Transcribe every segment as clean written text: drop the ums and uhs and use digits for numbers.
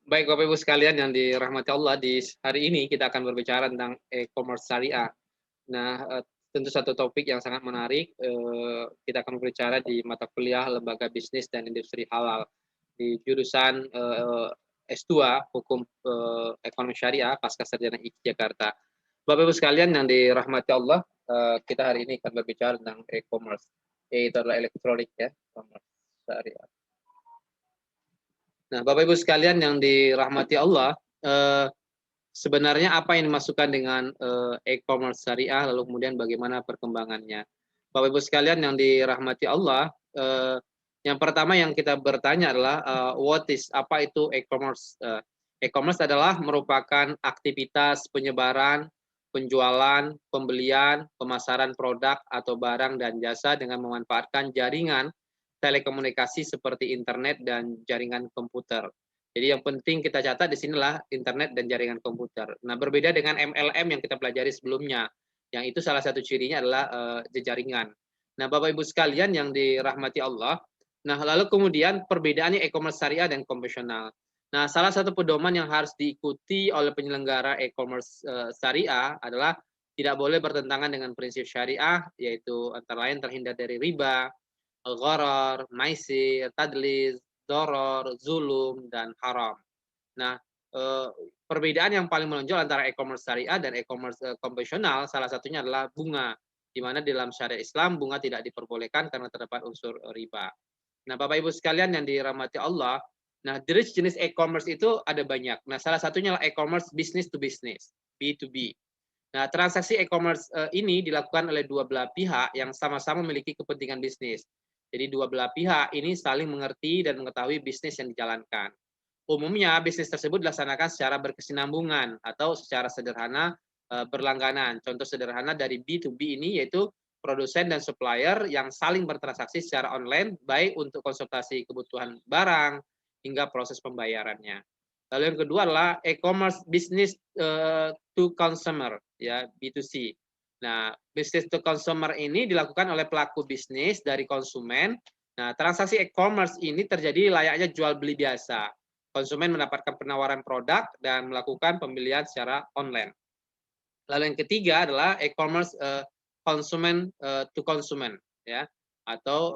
Baik Bapak Ibu sekalian yang dirahmati Allah, di hari ini kita akan berbicara tentang e-commerce syariah. Nah, tentu satu topik yang sangat menarik, kita akan berbicara di mata kuliah Lembaga Bisnis dan Industri Halal di jurusan S2 Hukum Ekonomi Syariah Pasca Sarjana IKI Jakarta. Bapak Ibu sekalian yang dirahmati Allah, kita hari ini akan berbicara tentang e-commerce, yaitu adalah elektronik ya, e-commerce syariah. Nah, Bapak Ibu sekalian yang dirahmati Allah, sebenarnya apa yang dimasukkan dengan e-commerce syariah, lalu kemudian bagaimana perkembangannya. Bapak Ibu sekalian yang dirahmati Allah, yang pertama yang kita bertanya adalah apa itu e-commerce? E-commerce adalah merupakan aktivitas penyebaran, penjualan, pembelian, pemasaran produk atau barang dan jasa dengan memanfaatkan jaringan telekomunikasi seperti internet dan jaringan komputer. Jadi yang penting kita catat di sinilah internet dan jaringan komputer. Nah, berbeda dengan MLM yang kita pelajari sebelumnya, yang itu salah satu cirinya adalah jejaringan. Nah, Bapak Ibu sekalian yang dirahmati Allah, nah lalu kemudian perbedaannya e-commerce syariah dan konvensional. Nah, salah satu pedoman yang harus diikuti oleh penyelenggara e-commerce syariah adalah tidak boleh bertentangan dengan prinsip syariah, yaitu antara lain terhindar dari riba, gharar, maisir, tadlis, doror, zulum, dan haram. Nah, eh, perbedaan yang paling menonjol antara e-commerce syariah dan e-commerce konvensional salah satunya adalah bunga, di mana di dalam syariat Islam bunga tidak diperbolehkan karena terdapat unsur riba. Nah, Bapak Ibu sekalian yang dirahmati Allah, nah jenis e-commerce itu ada banyak. Nah, salah satunya adalah e-commerce business to business, B2B. Nah, transaksi e-commerce ini dilakukan oleh dua belah pihak yang sama-sama memiliki kepentingan bisnis. Jadi dua belah pihak ini saling mengerti dan mengetahui bisnis yang dijalankan. Umumnya bisnis tersebut dilaksanakan secara berkesinambungan atau secara sederhana berlangganan. Contoh sederhana dari B2B ini yaitu produsen dan supplier yang saling bertransaksi secara online baik untuk konsultasi kebutuhan barang hingga proses pembayarannya. Lalu yang kedua adalah e-commerce business to consumer, ya B2C. Nah, business to consumer ini dilakukan oleh pelaku bisnis dari konsumen. Nah, transaksi e-commerce ini terjadi layaknya jual beli biasa. Konsumen mendapatkan penawaran produk dan melakukan pembelian secara online. Lalu yang ketiga adalah e-commerce konsumen to konsumen, ya, atau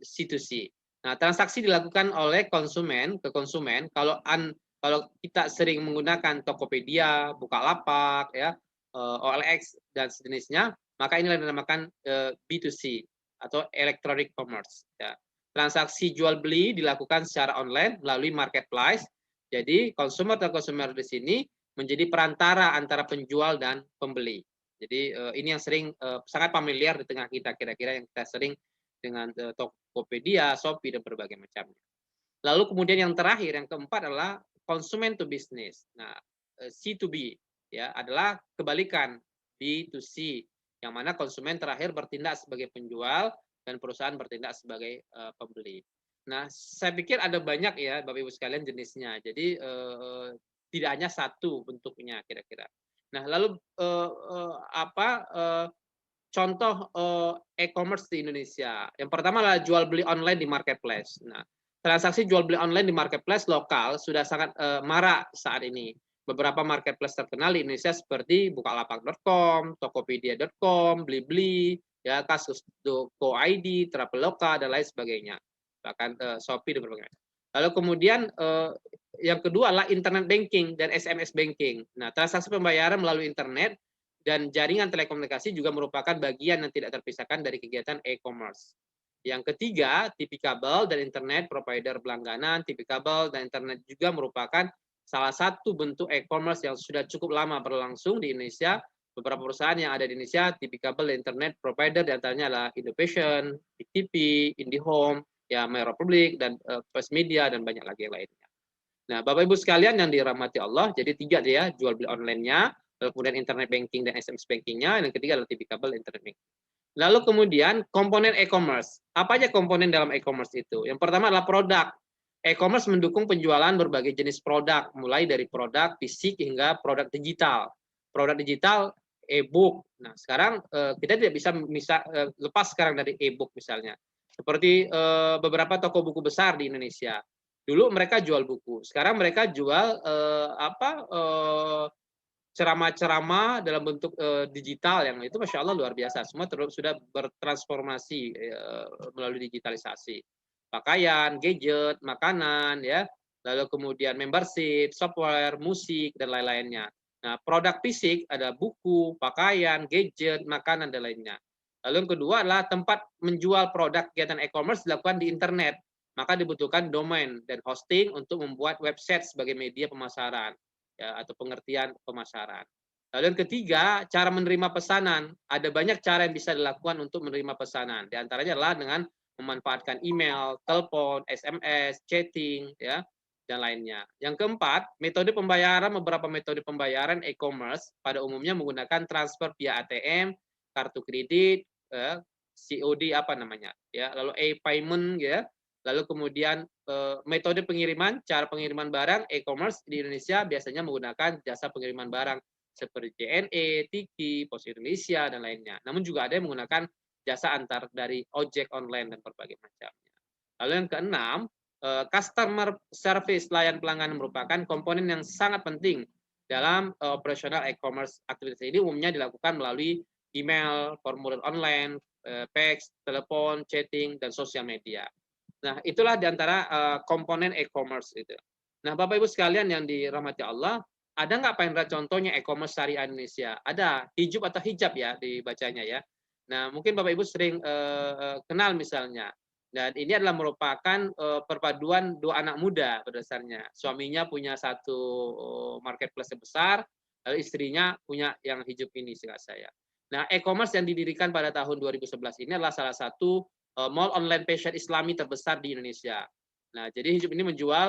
C2C. Nah, transaksi dilakukan oleh konsumen ke konsumen. Kalau kita sering menggunakan Tokopedia, Bukalapak, ya, OLX dan sejenisnya, maka inilah yang dinamakan B2C atau electronic commerce. Ya. Transaksi jual beli dilakukan secara online melalui marketplace. Jadi konsumer atau konsumer di sini menjadi perantara antara penjual dan pembeli. Jadi ini yang sering sangat familiar di tengah kita kira-kira yang kita sering dengan Tokopedia, Shopee dan berbagai macamnya. Lalu kemudian yang terakhir yang keempat adalah konsumen to business. Nah, C2B ya adalah kebalikan B2C yang mana konsumen terakhir bertindak sebagai penjual dan perusahaan bertindak sebagai pembeli. Nah, saya pikir ada banyak ya Bapak Ibu sekalian jenisnya. Jadi tidak hanya satu bentuknya kira-kira. Nah, lalu apa contoh e-commerce di Indonesia? Yang pertama adalah jual beli online di marketplace. Nah, transaksi jual beli online di marketplace lokal sudah sangat marak saat ini. Beberapa marketplace terkenal di Indonesia seperti bukalapak.com, tokopedia.com, Blibli, ya, kasus.co.id, Traveloka dan lain sebagainya. Bahkan Shopee dan berbagai. Lalu kemudian yang kedua adalah internet banking dan SMS banking. Nah, transaksi pembayaran melalui internet dan jaringan telekomunikasi juga merupakan bagian yang tidak terpisahkan dari kegiatan e-commerce. Yang ketiga, TV kabel dan internet provider berlangganan, TV kabel dan internet juga merupakan salah satu bentuk e-commerce yang sudah cukup lama berlangsung di Indonesia. Beberapa perusahaan yang ada di Indonesia, TV kabel dan internet provider diantaranya adalah Indovision, TV, IndiHome, ya, MyRepublic, dan First Media, dan banyak lagi yang lainnya. Nah, Bapak Ibu sekalian yang dirahmati Allah, jadi tiga ya, jual beli online-nya, kemudian internet banking dan SMS banking-nya, yang ketiga adalah TV kabel internet banking. Lalu kemudian komponen e-commerce. Apa aja komponen dalam e-commerce itu? Yang pertama adalah produk. E-commerce mendukung penjualan berbagai jenis produk, mulai dari produk fisik hingga produk digital. Produk digital e-book. Nah, sekarang kita tidak bisa lepas sekarang dari e-book misalnya. Seperti beberapa toko buku besar di Indonesia. Dulu mereka jual buku, sekarang mereka jual ceramah-ceramah dalam bentuk digital yang itu Masya Allah luar biasa. Semua sudah bertransformasi melalui digitalisasi. Pakaian, gadget, makanan, ya, lalu kemudian membership, software, musik, dan lain-lainnya. Nah, produk fisik ada buku, pakaian, gadget, makanan, dan lainnya. Lalu yang kedua adalah tempat menjual produk kegiatan e-commerce dilakukan di internet. Maka dibutuhkan domain dan hosting untuk membuat website sebagai media pemasaran, ya, atau pengertian pemasaran. Lalu yang ketiga, cara menerima pesanan. Ada banyak cara yang bisa dilakukan untuk menerima pesanan. Di antaranya adalah dengan memanfaatkan email, telepon, SMS, chatting, ya, dan lainnya. Yang keempat, metode pembayaran, beberapa metode pembayaran e-commerce pada umumnya menggunakan transfer via ATM, kartu kredit, COD apa namanya, ya, lalu e-payment, ya, lalu kemudian metode pengiriman, cara pengiriman barang e-commerce di Indonesia biasanya menggunakan jasa pengiriman barang seperti JNE, Tiki, Pos Indonesia, dan lainnya. Namun juga ada yang menggunakan jasa antar dari ojek online dan berbagai macamnya. Lalu yang keenam, customer service, layan pelanggan merupakan komponen yang sangat penting dalam operasional e-commerce. Aktivitas ini umumnya dilakukan melalui email, formulir online, fax, telepon, chatting, dan sosial media. Nah, itulah diantara komponen e-commerce itu. Nah, Bapak Ibu sekalian yang dirahmati Allah, ada nggak Pak Indra contohnya e-commerce syariah Indonesia? Ada, hijab atau hijab ya dibacanya ya. Nah, mungkin Bapak Ibu sering kenal misalnya. Dan ini adalah merupakan perpaduan dua anak muda berdasarnya. Suaminya punya satu marketplace yang besar, lalu istrinya punya yang hijab ini seingat saya. Nah, e-commerce yang didirikan pada tahun 2011 ini adalah salah satu mall online fashion Islami terbesar di Indonesia. Nah, jadi hijab ini menjual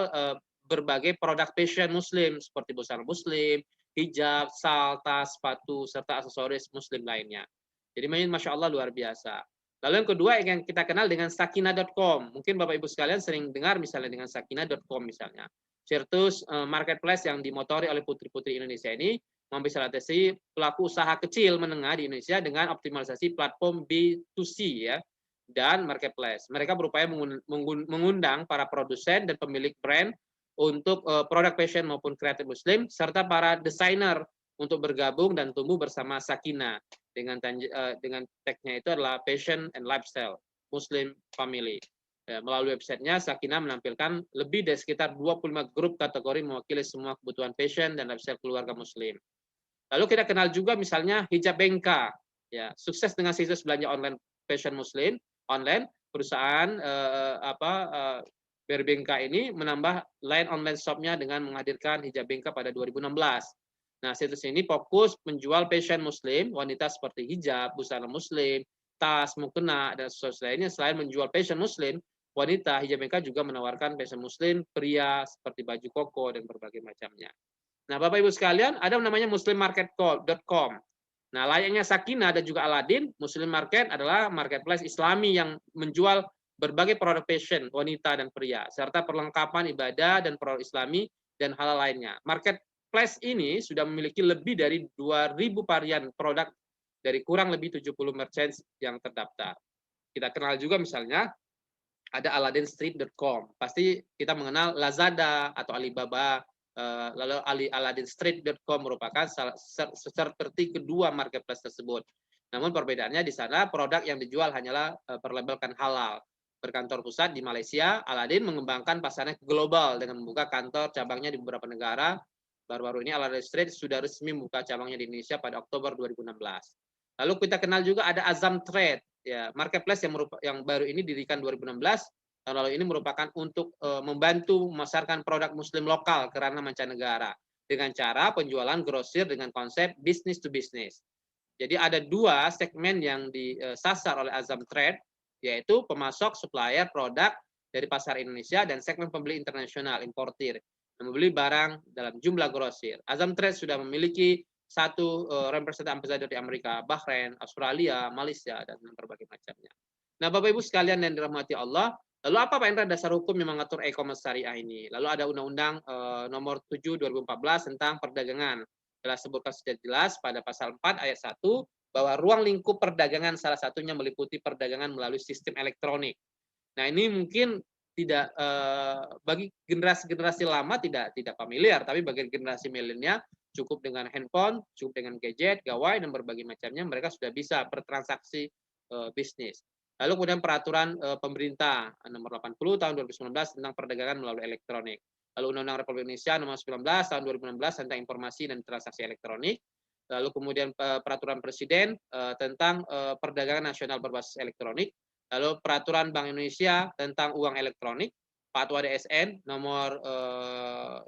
berbagai produk fashion Muslim seperti busana Muslim, hijab, sal, tas, sepatu, serta aksesoris Muslim lainnya. Jadi Masya Allah luar biasa. Lalu yang kedua yang kita kenal dengan Sakinah.com. Mungkin Bapak Ibu sekalian sering dengar misalnya dengan Sakinah.com misalnya. Situs marketplace yang dimotori oleh putri-putri Indonesia ini memfasilitasi pelaku usaha kecil menengah di Indonesia dengan optimalisasi platform B2C ya dan marketplace. Mereka berupaya mengundang para produsen dan pemilik brand untuk produk fashion maupun kreatif Muslim serta para desainer untuk bergabung dan tumbuh bersama Sakinah dengan tagnya itu adalah Fashion and Lifestyle Muslim Family. Melalui websitenya, Sakinah menampilkan lebih dari sekitar 25 grup kategori mewakili semua kebutuhan fashion dan lifestyle keluarga Muslim. Lalu kita kenal juga misalnya Hijab Bengka, ya, sukses dengan situs belanja online fashion Muslim online. Perusahaan Berbengka ini menambah line online shopnya dengan menghadirkan Hijab Bengka pada 2016. Nah, situs ini fokus menjual fashion Muslim, wanita seperti hijab, busana Muslim, tas, mukena, dan sesuatu lainnya. Selain menjual fashion Muslim, wanita Hijab Bengka juga menawarkan fashion Muslim, pria seperti baju koko dan berbagai macamnya. Nah, Bapak Ibu sekalian, ada namanya muslimmarket.com. Nah, layaknya Sakinah dan juga Aladin, Muslim Market adalah marketplace Islami yang menjual berbagai produk fashion wanita dan pria serta perlengkapan ibadah dan produk Islami dan hal lainnya. Marketplace ini sudah memiliki lebih dari 2.000 varian produk dari kurang lebih 70 merchants yang terdaftar. Kita kenal juga misalnya ada aladinstreet.com. Pasti kita mengenal Lazada atau Alibaba. Lalu aladinstreet.com merupakan seperti kedua marketplace tersebut. Namun perbedaannya di sana produk yang dijual hanyalah berlabelkan halal. Berkantor pusat di Malaysia, Aladin mengembangkan pasarnya global dengan membuka kantor cabangnya di beberapa negara. Baru-baru ini Aladin Street sudah resmi membuka cabangnya di Indonesia pada Oktober 2016. Lalu kita kenal juga ada Azam Trade, ya, marketplace yang baru ini didirikan 2016. Tahun lalu ini merupakan untuk membantu memasarkan produk Muslim lokal ke ranah mancanegara dengan cara penjualan grosir dengan konsep business to business. Jadi ada dua segmen yang disasar oleh Azam Trade, yaitu pemasok supplier produk dari pasar Indonesia dan segmen pembeli internasional importir yang membeli barang dalam jumlah grosir. Azam Trade sudah memiliki satu representatif ambassador di Amerika, Bahrain, Australia, Malaysia, dan berbagai macamnya. Nah, Bapak Ibu sekalian yang dirahmati Allah, lalu apa Pak Indra dasar hukum yang mengatur e-commerce syariah ini? Lalu ada Undang-Undang nomor 7 2014 tentang perdagangan. Telah sebutkan sudah jelas pada pasal 4 ayat 1 bahwa ruang lingkup perdagangan salah satunya meliputi perdagangan melalui sistem elektronik. Nah, ini mungkin tidak bagi generasi-generasi lama tidak familiar, tapi bagi generasi milenial cukup dengan handphone, cukup dengan gadget, gawai dan berbagai macamnya mereka sudah bisa bertransaksi bisnis. Lalu kemudian peraturan pemerintah nomor 80 tahun 2019 tentang perdagangan melalui elektronik. Lalu Undang-Undang Republik Indonesia nomor 19 tahun 2016 tentang informasi dan transaksi elektronik. Lalu kemudian peraturan presiden tentang perdagangan nasional berbasis elektronik. Lalu peraturan Bank Indonesia tentang uang elektronik, Fatwa DSN nomor 5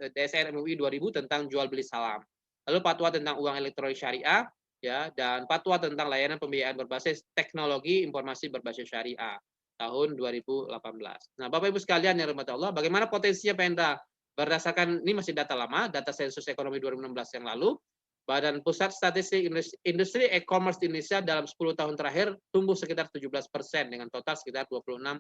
DSN MUI 2000 tentang jual beli saham. Lalu fatwa tentang uang elektronik syariah, ya, dan fatwa tentang layanan pembiayaan berbasis teknologi informasi berbasis syariah tahun 2018. Nah, Bapak Ibu sekalian yang dirahmati Allah, bagaimana potensinya Pemda berdasarkan ini masih data lama, data sensus ekonomi 2016 yang lalu. Badan Pusat Statistik Industri E-commerce di Indonesia dalam 10 tahun terakhir tumbuh sekitar 17% dengan total sekitar 26,7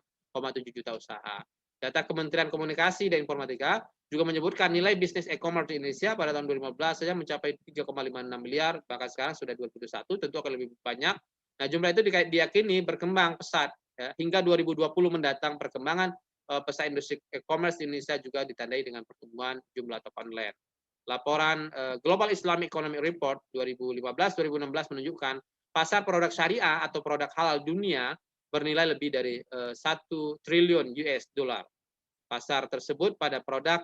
juta usaha. Data Kementerian Komunikasi dan Informatika juga menyebutkan nilai bisnis e-commerce di Indonesia pada tahun 2015 saja mencapai 3,56 miliar, bahkan sekarang sudah 2021, tentu akan lebih banyak. Nah, jumlah itu diyakini berkembang pesat. Ya. Hingga 2020 mendatang perkembangan pesat industri e-commerce di Indonesia juga ditandai dengan pertumbuhan jumlah toko online. Laporan Global Islamic Economic Report 2015-2016 menunjukkan pasar produk syariah atau produk halal dunia bernilai lebih dari 1 triliun US dollar. Pasar tersebut pada produk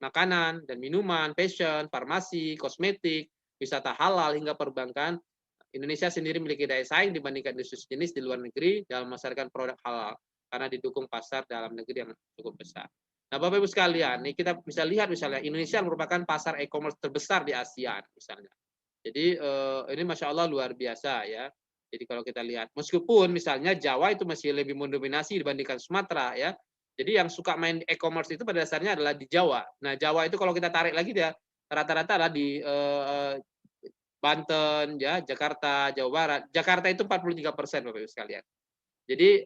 makanan dan minuman, fashion, farmasi, kosmetik, wisata halal hingga perbankan. Indonesia sendiri memiliki daya saing dibandingkan industri jenis di luar negeri dalam memasarkan produk halal karena didukung pasar dalam negeri yang cukup besar. Nah, Bapak Ibu sekalian, nih kita bisa lihat misalnya Indonesia merupakan pasar e-commerce terbesar di ASEAN misalnya. Jadi ini Masya Allah luar biasa ya. Jadi kalau kita lihat, meskipun misalnya Jawa itu masih lebih mendominasi dibandingkan Sumatera ya. Jadi yang suka main e-commerce itu pada dasarnya adalah di Jawa. Nah, Jawa itu kalau kita tarik lagi dia rata-rata adalah di Banten, ya, Jakarta, Jawa Barat. Jakarta itu 43% Bapak Ibu sekalian. Jadi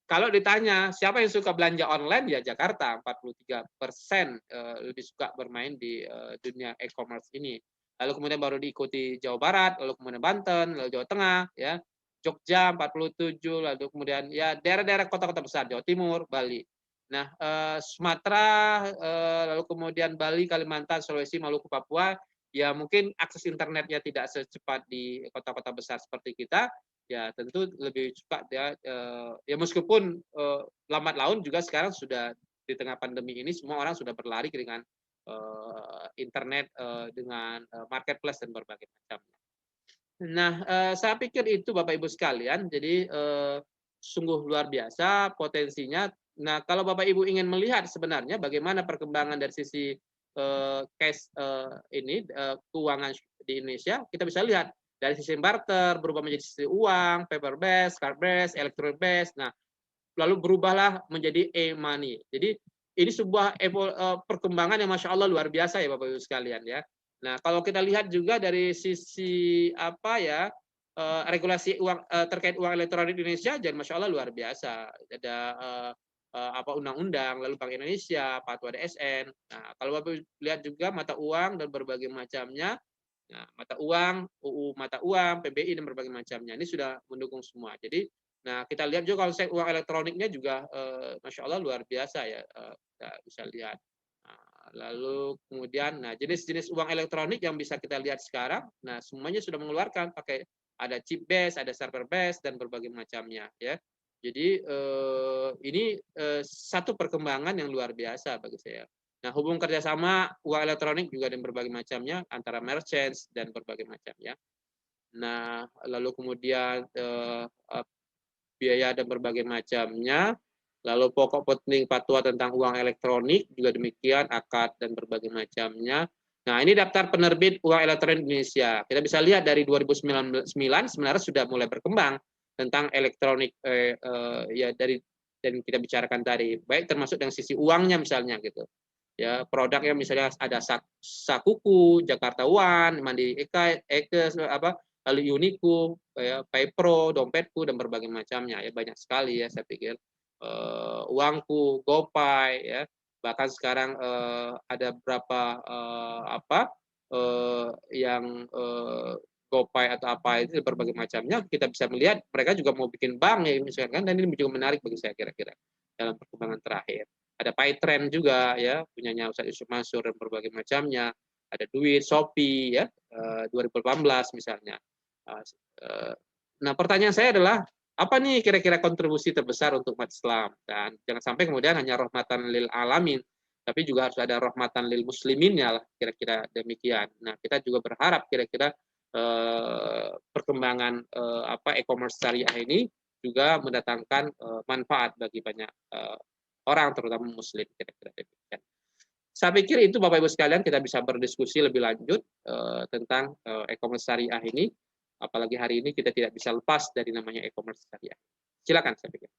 kalau ditanya siapa yang suka belanja online ya Jakarta 43% lebih suka bermain di dunia e-commerce ini. Lalu kemudian baru diikuti Jawa Barat, lalu kemudian Banten, lalu Jawa Tengah, ya, Jogja 47, lalu kemudian ya daerah-daerah kota-kota besar Jawa Timur, Bali. Nah, Sumatera, lalu kemudian Bali, Kalimantan, Sulawesi, Maluku, Papua, ya mungkin akses internetnya tidak secepat di kota-kota besar seperti kita, ya tentu lebih suka ya meskipun lambat laun juga sekarang sudah di tengah pandemi ini semua orang sudah berlari dengan internet dengan marketplace dan berbagai macamnya. Nah, saya pikir itu Bapak Ibu sekalian, jadi sungguh luar biasa potensinya. Nah, kalau Bapak Ibu ingin melihat sebenarnya bagaimana perkembangan dari sisi cash ini keuangan di Indonesia, kita bisa lihat dari sisi barter berubah menjadi sisi uang, paper based, card based, electronic based. Nah, lalu berubahlah menjadi e-money. Jadi ini sebuah perkembangan yang Masya Allah luar biasa ya Bapak Ibu sekalian ya. Nah, kalau kita lihat juga dari sisi apa ya regulasi uang terkait uang elektronik di Indonesia, jadi Masya Allah luar biasa. Ada apa undang-undang, lalu Bank Indonesia, Fatwa DSN. Nah, kalau Bapak lihat juga mata uang dan berbagai macamnya, nah, mata uang, UU mata uang, PBI dan berbagai macamnya ini sudah mendukung semua. Jadi, nah kita lihat juga kalau uang elektroniknya juga, Masya Allah luar biasa ya, kita bisa lihat. Nah, lalu kemudian, nah jenis-jenis uang elektronik yang bisa kita lihat sekarang, nah semuanya sudah mengeluarkan pakai ada chip base, ada server base dan berbagai macamnya ya. Jadi ini satu perkembangan yang luar biasa bagi saya. Nah, hubungan kerjasama uang elektronik juga dan berbagai macamnya antara merchants dan berbagai macam ya. Nah, lalu kemudian biaya dan berbagai macamnya. Lalu pokok penting fatwa tentang uang elektronik juga demikian, akad dan berbagai macamnya. Nah, ini daftar penerbit uang elektronik Indonesia. Kita bisa lihat dari 2009 sebenarnya sudah mulai berkembang tentang elektronik ya dari dan kita bicarakan tadi, baik termasuk dengan sisi uangnya misalnya gitu. Ya, produknya misalnya ada Sakuku, Jakarta One, Mandi Ekes, apa lalu Uniku, ya, Paypro, Dompetku dan berbagai macamnya ya banyak sekali ya saya pikir Uangku, GoPay ya bahkan sekarang ada berapa apa yang GoPay atau apa itu berbagai macamnya, kita bisa melihat mereka juga mau bikin bank ya misalkan, dan ini juga menarik bagi saya kira-kira dalam perkembangan terakhir. Ada PayTrend juga ya, punyanya Ustaz Yusuf Mansur dan berbagai macamnya. Ada Duit, Shopee ya, 2018 misalnya. Nah, pertanyaan saya adalah apa nih kira-kira kontribusi terbesar untuk umat Islam? Dan jangan sampai kemudian hanya rahmatan lil alamin, tapi juga harus ada rahmatan lil musliminnya lah, kira-kira demikian. Nah, kita juga berharap kira-kira perkembangan e-commerce syariah ini juga mendatangkan manfaat bagi banyak orang, terutama muslim, kira-kira demikian. Saya pikir itu Bapak Ibu sekalian, kita bisa berdiskusi lebih lanjut tentang e-commerce syariah ini. Apalagi hari ini kita tidak bisa lepas dari namanya e-commerce syariah. Silakan saya pikir.